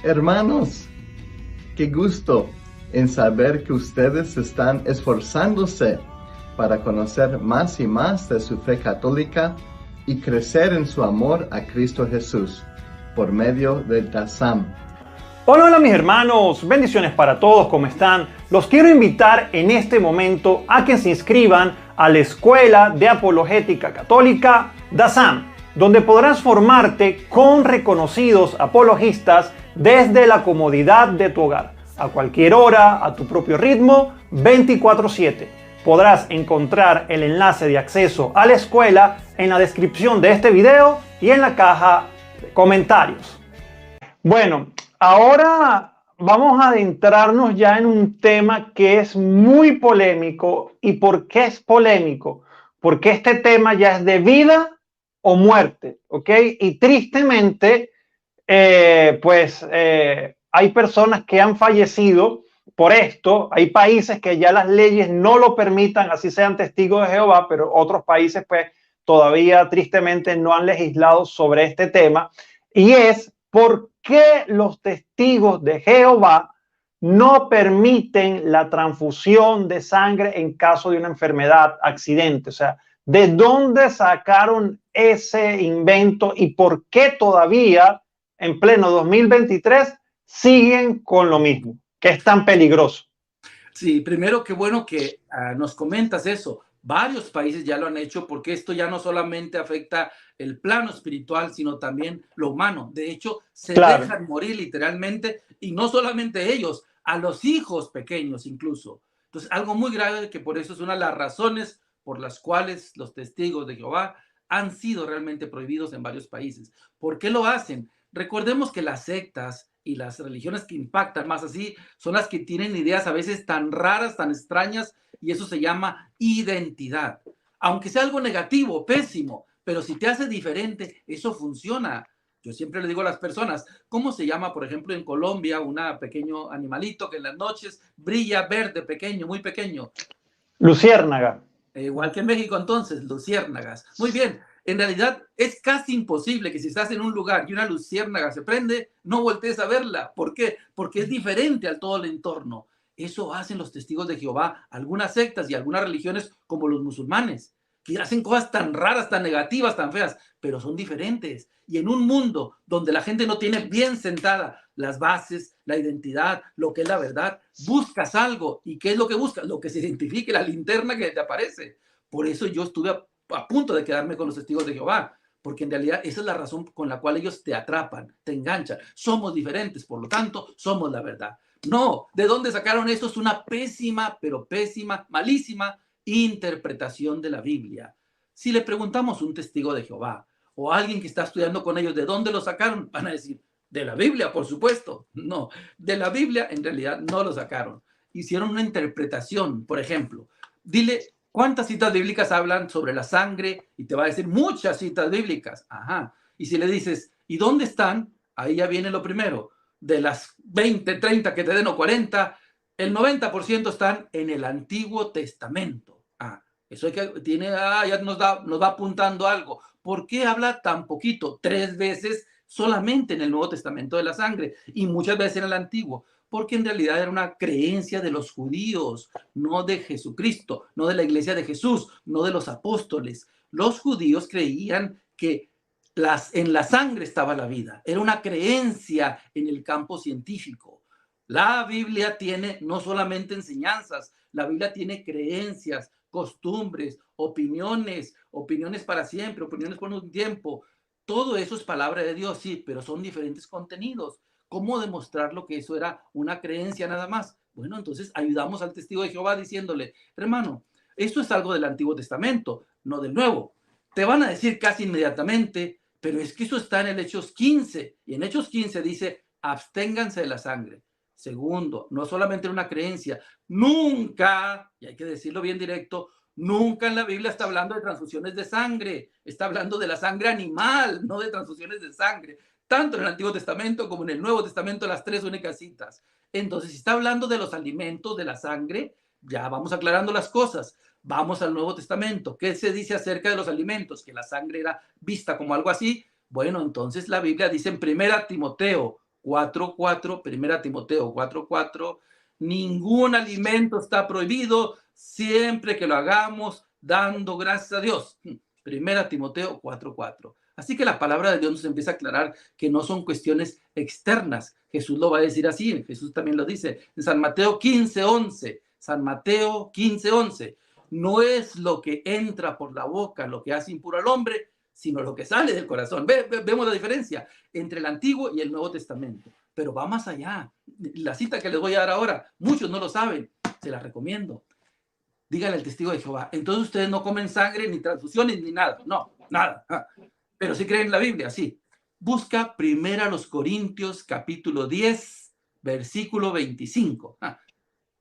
Hermanos, qué gusto en saber que ustedes están esforzándose para conocer más y más de su fe católica y crecer en su amor a Cristo Jesús por medio del DASAM. Hola, hola mis hermanos, bendiciones para todos, ¿cómo están? Los quiero invitar en este momento a que se inscriban a la Escuela de Apologética Católica DASAM, donde podrás formarte con reconocidos apologistas desde la comodidad de tu hogar, a cualquier hora, a tu propio ritmo, 24/7. Podrás encontrar el enlace de acceso a la escuela en la descripción de este video y en la caja de comentarios. Bueno, ahora vamos a adentrarnos ya en un tema que es muy polémico. ¿Y por qué es polémico? Porque este tema ya es de vida o muerte, ¿ok? Y tristemente, hay personas que han fallecido por esto. Hay países que ya las leyes no lo permitan, así sean testigos de Jehová, pero otros países pues todavía tristemente no han legislado sobre este tema. Y es por qué los testigos de Jehová no permiten la transfusión de sangre en caso de una enfermedad, accidente. O sea, ¿de dónde sacaron ese invento y por qué todavía en pleno 2023 siguen con lo mismo, que es tan peligroso? Sí, primero, qué bueno que nos comentas eso. Varios países ya lo han hecho porque esto ya no solamente afecta el plano espiritual, sino también lo humano. De hecho, se dejan morir literalmente, y no solamente ellos, a los hijos pequeños incluso. Entonces, algo muy grave, que por eso es una de las razones por las cuales los testigos de Jehová han sido realmente prohibidos en varios países. ¿Por qué lo hacen? Recordemos que las sectas y las religiones que impactan más así son las que tienen ideas a veces tan raras, tan extrañas, y eso se llama identidad. Aunque sea algo negativo, pésimo, pero si te hace diferente, eso funciona. Yo siempre le digo a las personas, ¿cómo se llama, por ejemplo, en Colombia, un pequeño animalito que en las noches brilla verde, pequeño, muy pequeño? Luciérnaga. Igual que en México, entonces, luciérnagas. Muy bien. En realidad es casi imposible que si estás en un lugar y una luciérnaga se prende, no voltees a verla. ¿Por qué? Porque es diferente al todo el entorno. Eso hacen los testigos de Jehová, algunas sectas y algunas religiones como los musulmanes, que hacen cosas tan raras, tan negativas, tan feas, pero son diferentes. Y en un mundo donde la gente no tiene bien sentada las bases, la identidad, lo que es la verdad, buscas algo. ¿Y qué es lo que buscas? Lo que se identifique, la linterna que te aparece. Por eso yo estuve a punto de quedarme con los testigos de Jehová, porque en realidad esa es la razón con la cual ellos te atrapan, te enganchan. Somos diferentes, por lo tanto, somos la verdad. No, ¿de dónde sacaron esto? Es una pésima, pero pésima, malísima interpretación de la Biblia. Si le preguntamos a un testigo de Jehová o a alguien que está estudiando con ellos, ¿de dónde lo sacaron? Van a decir, de la Biblia, por supuesto. No, de la Biblia en realidad no lo sacaron. Hicieron una interpretación. Por ejemplo, dile, ¿cuántas citas bíblicas hablan sobre la sangre? Y te va a decir muchas citas bíblicas. Ajá. Y si le dices, ¿y dónde están? Ahí ya viene lo primero. De las 20, 30 que te den o 40, el 90% están en el Antiguo Testamento. Eso ya nos va apuntando algo. ¿Por qué habla tan poquito? 3 veces solamente en el Nuevo Testamento de la sangre y muchas veces en el Antiguo. Porque en realidad era una creencia de los judíos, no de Jesucristo, no de la iglesia de Jesús, no de los apóstoles. Los judíos creían que en la sangre estaba la vida. Era una creencia en el campo científico. La Biblia tiene no solamente enseñanzas, la Biblia tiene creencias, costumbres, opiniones para siempre, opiniones por un tiempo. Todo eso es palabra de Dios, sí, pero son diferentes contenidos. ¿Cómo demostrarlo que eso era una creencia nada más? Bueno, entonces ayudamos al testigo de Jehová diciéndole, hermano, esto es algo del Antiguo Testamento, no del Nuevo. Te van a decir casi inmediatamente, pero es que eso está en el Hechos 15. Y en Hechos 15 dice, absténganse de la sangre. Segundo, no solamente una creencia, nunca, y hay que decirlo bien directo, nunca en la Biblia está hablando de transfusiones de sangre, está hablando de la sangre animal, no de transfusiones de sangre, tanto en el Antiguo Testamento como en el Nuevo Testamento, las 3 únicas citas. Entonces, si está hablando de los alimentos, de la sangre, ya vamos aclarando las cosas. Vamos al Nuevo Testamento. ¿Qué se dice acerca de los alimentos? Que la sangre era vista como algo así. Bueno, entonces la Biblia dice en 1 Timoteo 4:4, 1 Timoteo 4:4, ningún alimento está prohibido siempre que lo hagamos dando gracias a Dios. 1 Timoteo 4:4. Así que la palabra de Dios nos empieza a aclarar que no son cuestiones externas. Jesús lo va a decir así, Jesús también lo dice en San Mateo 15:11. San Mateo 15:11. No es lo que entra por la boca lo que hace impuro al hombre, sino lo que sale del corazón. Vemos la diferencia entre el Antiguo y el Nuevo Testamento. Pero va más allá. La cita que les voy a dar ahora, muchos no lo saben, se la recomiendo. Dígale al testigo de Jehová, entonces ustedes no comen sangre, ni transfusiones, ni nada. No, nada. Pero sí creen en la Biblia, sí. Busca 1 Corintios capítulo 10, versículo 25.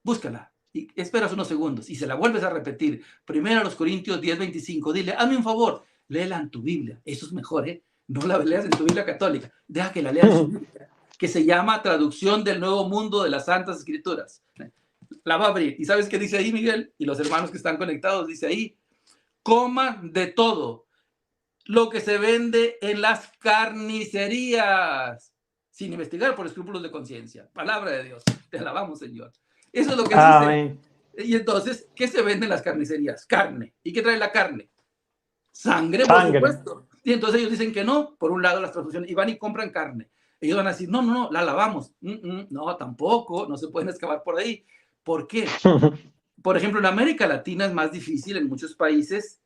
Búscala. Y esperas unos segundos y se la vuelves a repetir. 1 Corintios 10, 25. Dile, hazme un favor, léela en tu Biblia. Eso es mejor, ¿eh? No la leas en tu Biblia católica. Deja que la leas en su Biblia, que se llama Traducción del Nuevo Mundo de las Santas Escrituras. La va a abrir. ¿Y sabes qué dice ahí, Miguel? Y los hermanos que están conectados, dice ahí, coman de todo lo que se vende en las carnicerías, sin investigar por escrúpulos de conciencia. Palabra de Dios. Te alabamos, Señor. Eso es lo que dice. Y entonces, ¿qué se vende en las carnicerías? Carne. ¿Y qué trae la carne? Sangre, por supuesto. Y entonces ellos dicen que no, por un lado las transfusiones, y van y compran carne. Ellos van a decir, no, la lavamos. No, tampoco, no se pueden excavar por ahí. ¿Por qué? Por ejemplo, en América Latina es más difícil en muchos países.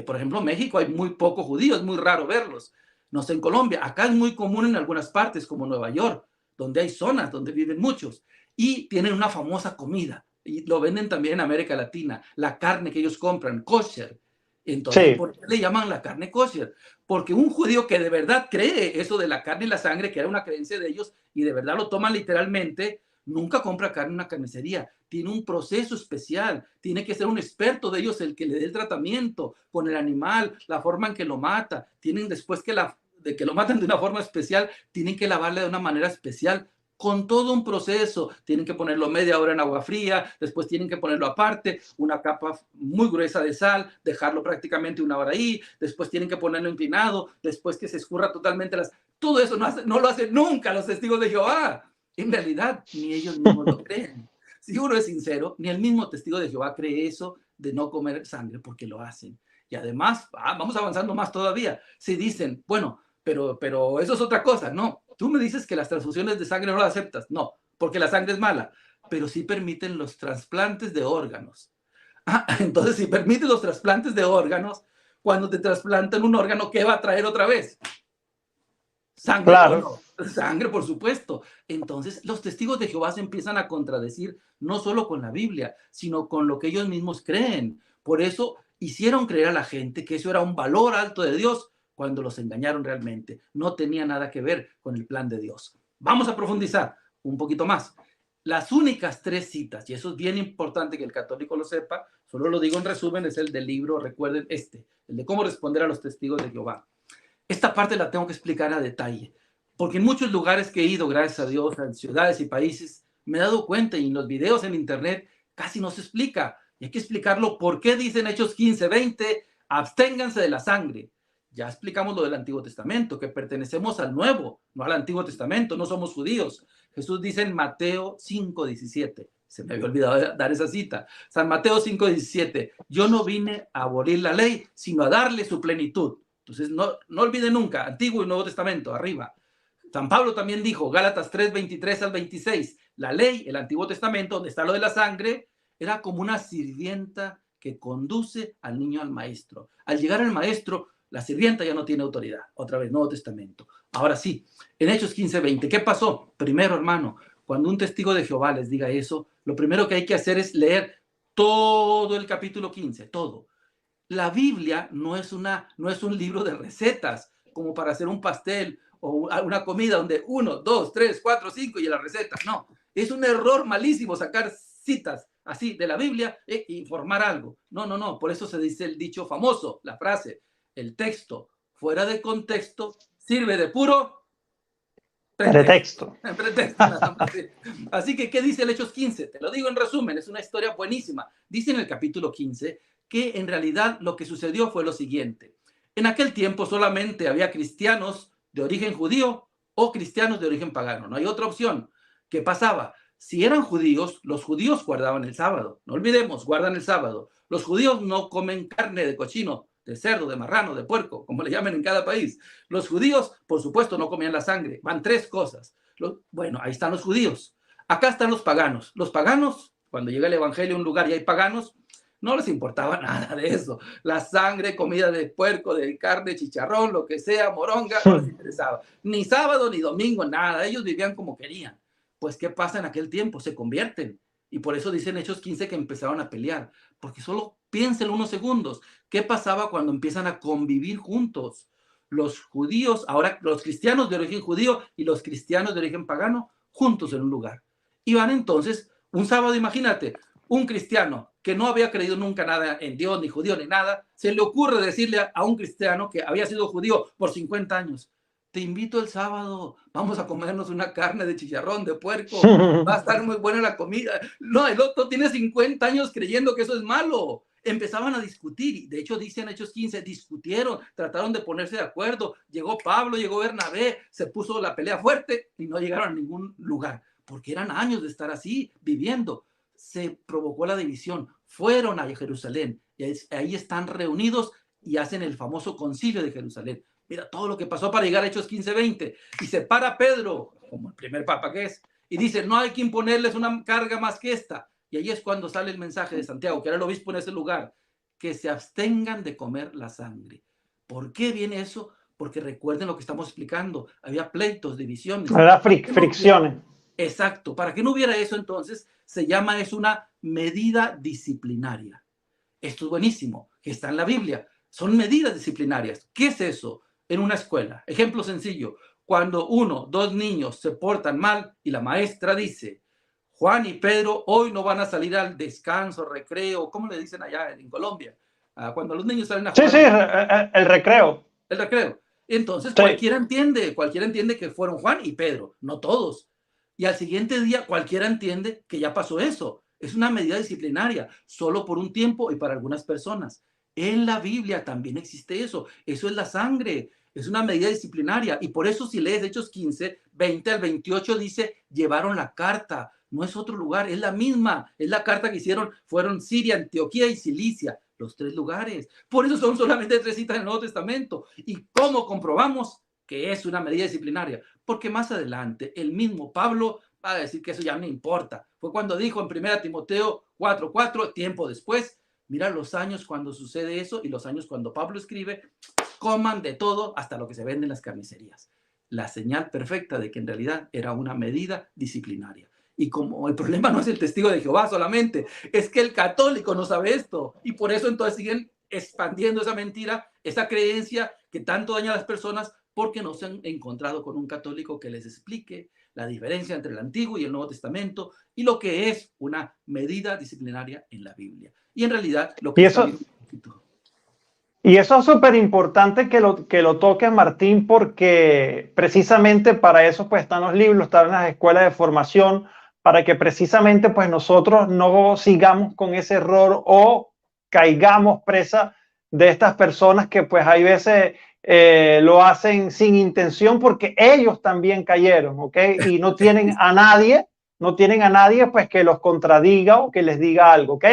Por ejemplo, en México hay muy pocos judíos, es muy raro verlos. No sé, en Colombia, acá es muy común en algunas partes, como Nueva York, donde hay zonas donde viven muchos. Y tienen una famosa comida, y lo venden también en América Latina, la carne que ellos compran, kosher. Entonces, sí. ¿Por qué le llaman la carne kosher? Porque un judío que de verdad cree eso de la carne y la sangre, que era una creencia de ellos, y de verdad lo toman literalmente, nunca compra carne en una carnicería. Tiene un proceso especial, tiene que ser un experto de ellos el que le dé el tratamiento con el animal, la forma en que lo mata. Tienen después de que lo matan de una forma especial, tienen que lavarle de una manera especial, con todo un proceso. Tienen que ponerlo media hora en agua fría, después tienen que ponerlo aparte, una capa muy gruesa de sal, dejarlo prácticamente una hora ahí, después tienen que ponerlo inclinado, después que se escurra totalmente todo eso no lo hacen nunca los testigos de Jehová. En realidad, ni ellos mismos lo creen. Si uno es sincero, ni el mismo testigo de Jehová cree eso de no comer sangre, porque lo hacen. Y además, vamos avanzando más todavía. Si dicen, bueno, pero eso es otra cosa. No, tú me dices que las transfusiones de sangre no las aceptas. No, porque la sangre es mala. Pero sí permiten los trasplantes de órganos. Entonces, si permiten los trasplantes de órganos, cuando te trasplantan un órgano, ¿qué va a traer otra vez? Sangre, claro. Sangre, por supuesto. Entonces, los testigos de Jehová se empiezan a contradecir no solo con la Biblia, sino con lo que ellos mismos creen. Por eso hicieron creer a la gente que eso era un valor alto de Dios, cuando los engañaron realmente. No tenía nada que ver con el plan de Dios. Vamos a profundizar un poquito más. Las únicas 3 citas, y eso es bien importante que el católico lo sepa, solo lo digo en resumen, es el del libro, recuerden el de cómo responder a los testigos de Jehová. Esta parte la tengo que explicar a detalle, porque en muchos lugares que he ido, gracias a Dios, en ciudades y países, me he dado cuenta, y en los videos en internet casi no se explica. Y hay que explicarlo. ¿Por qué dicen Hechos 15:20? Absténganse de la sangre. Ya explicamos lo del Antiguo Testamento, que pertenecemos al Nuevo, no al Antiguo Testamento, no somos judíos. Jesús dice en Mateo 5:17, se me había olvidado dar esa cita, San Mateo 5:17, yo no vine a abolir la ley, sino a darle su plenitud. Entonces, no olviden nunca, Antiguo y Nuevo Testamento, arriba. San Pablo también dijo, Gálatas 3:23 al 26, la ley, el Antiguo Testamento, donde está lo de la sangre, era como una sirvienta que conduce al niño al maestro. Al llegar al maestro, la sirvienta ya no tiene autoridad. Otra vez, Nuevo Testamento. Ahora sí, en Hechos 15:20, ¿qué pasó? Primero, hermano, cuando un testigo de Jehová les diga eso, lo primero que hay que hacer es leer todo el capítulo 15, todo. La Biblia no es un libro de recetas, como para hacer un pastel o una comida donde 1, 2, 3, 4, 5 y la receta. No, es un error malísimo sacar citas así de la Biblia e informar algo. No, por eso se dice el dicho famoso, la frase, el texto fuera de contexto sirve de puro pretexto. Así que, ¿qué dice el Hechos 15? Te lo digo en resumen, es una historia buenísima. Dice en el capítulo 15 que en realidad lo que sucedió fue lo siguiente. En aquel tiempo solamente había cristianos de origen judío o cristianos de origen pagano. No hay otra opción. ¿Qué pasaba? Si eran judíos, los judíos guardaban el sábado. No olvidemos, guardan el sábado. Los judíos no comen carne de cochino, de cerdo, de marrano, de puerco, como le llamen en cada país. Los judíos, por supuesto, no comían la sangre. Van tres cosas. Bueno, ahí están los judíos. Acá están los paganos. Los paganos, cuando llega el evangelio a un lugar y hay paganos, no les importaba nada de eso. La sangre, comida de puerco, de carne, chicharrón, lo que sea, moronga, no les interesaba. Ni sábado, ni domingo, nada. Ellos vivían como querían. Pues, ¿qué pasa en aquel tiempo? Se convierten. Y por eso dicen Hechos 15 que empezaron a pelear. Porque solo piensen unos segundos. ¿Qué pasaba cuando empiezan a convivir juntos? Los judíos, ahora los cristianos de origen judío y los cristianos de origen pagano, juntos en un lugar. Y van entonces, un sábado, imagínate, un cristiano que no había creído nunca nada en Dios, ni judío, ni nada, se le ocurre decirle a un cristiano que había sido judío por 50 años, te invito el sábado, vamos a comernos una carne de chicharrón, de puerco, va a estar muy buena la comida. No, el otro tiene 50 años creyendo que eso es malo. Empezaban a discutir, y de hecho dicen Hechos 15, discutieron, trataron de ponerse de acuerdo, llegó Pablo, llegó Bernabé, se puso la pelea fuerte y no llegaron a ningún lugar, porque eran años de estar así, viviendo. Se provocó la división, fueron a Jerusalén, y ahí están reunidos y hacen el famoso concilio de Jerusalén. Mira todo lo que pasó para llegar a Hechos 15-20. Y se para Pedro, como el primer papa que es, y dice, no hay que imponerles una carga más que esta. Y ahí es cuando sale el mensaje de Santiago, que era el obispo en ese lugar, que se abstengan de comer la sangre. ¿Por qué viene eso? Porque recuerden lo que estamos explicando. Había pleitos, divisiones. Era fricciones. Exacto. Para que no hubiera eso, entonces, se llama es una medida disciplinaria. Esto es buenísimo, que está en la Biblia. Son medidas disciplinarias. ¿Qué es eso? En una escuela. Ejemplo sencillo. Cuando 1, 2 niños se portan mal y la maestra dice, Juan y Pedro hoy no van a salir al descanso, recreo, ¿cómo le dicen allá en Colombia? Cuando los niños salen a jugar. Sí, el recreo. El recreo. Entonces sí. cualquiera entiende que fueron Juan y Pedro, no todos. Y al siguiente día cualquiera entiende que ya pasó eso. Es una medida disciplinaria, solo por un tiempo y para algunas personas. En la Biblia también existe eso. Eso es la sangre. Es una medida disciplinaria. Y por eso si lees Hechos 15, 20 al 28 dice, llevaron la carta. No es otro lugar, es la misma. Es la carta que hicieron, fueron Siria, Antioquía y Cilicia. Los 3 lugares. Por eso son solamente 3 citas en el Nuevo Testamento. ¿Y cómo comprobamos que es una medida disciplinaria? Porque más adelante el mismo Pablo va a decir que eso ya no importa. Fue cuando dijo en 1 Timoteo 4:4, tiempo después, mira los años cuando sucede eso y los años cuando Pablo escribe, coman de todo hasta lo que se vende en las carnicerías. La señal perfecta de que en realidad era una medida disciplinaria. Y como el problema no es el testigo de Jehová solamente, es que el católico no sabe esto. Y por eso entonces siguen expandiendo esa mentira, esa creencia que tanto daña a las personas, porque no se han encontrado con un católico que les explique la diferencia entre el Antiguo y el Nuevo Testamento y lo que es una medida disciplinaria en la Biblia. Y en realidad lo que y eso es súper importante que lo toque Martín, porque precisamente para eso pues están los libros, están las escuelas de formación, para que precisamente pues nosotros no sigamos con ese error o caigamos presa de estas personas que pues hay veces lo hacen sin intención porque ellos también cayeron, ¿ok? Y no tienen a nadie pues que los contradiga o que les diga algo, ¿ok?